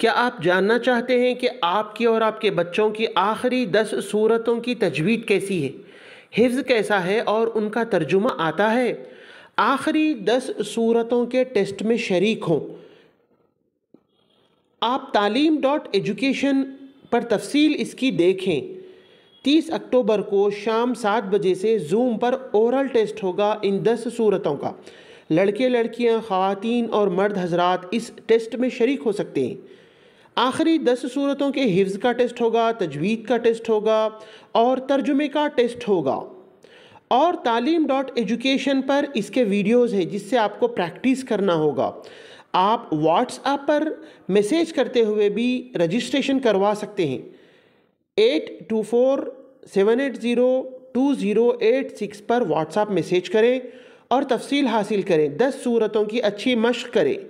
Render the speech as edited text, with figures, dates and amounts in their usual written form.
क्या आप जानना चाहते हैं कि आपकी और आपके बच्चों की आखिरी 10 सूरतों की तजवीद कैसी है, हिफ्ज़ कैसा है और उनका तर्जुमा आता है? आखिरी 10 सूरतों के टेस्ट में शरीक हों। आप तालीम.एजुकेशन पर तफसील इसकी देखें। 30 अक्टूबर को शाम 7 बजे से जूम पर ओरल टेस्ट होगा इन 10 सूरतों का। लड़के लड़कियां, ख़वातीन और मर्द हजरात इस टेस्ट में शरीक हो सकते हैं। आखिरी 10 सूरतों के हिफ्ज़ का टेस्ट होगा, तजवीद का टेस्ट होगा और तर्जुमे का टेस्ट होगा। और तालीम.एजुकेशन पर इसके वीडियोज़ हैं जिससे आपको प्रैक्टिस करना होगा। आप व्हाट्सएप पर मैसेज करते हुए भी रजिस्ट्रेशन करवा सकते हैं। 8247802086 पर व्हाट्सएप मैसेज करें और तफसील हासिल करें। 10 सूरतों की अच्छी मश्क करें।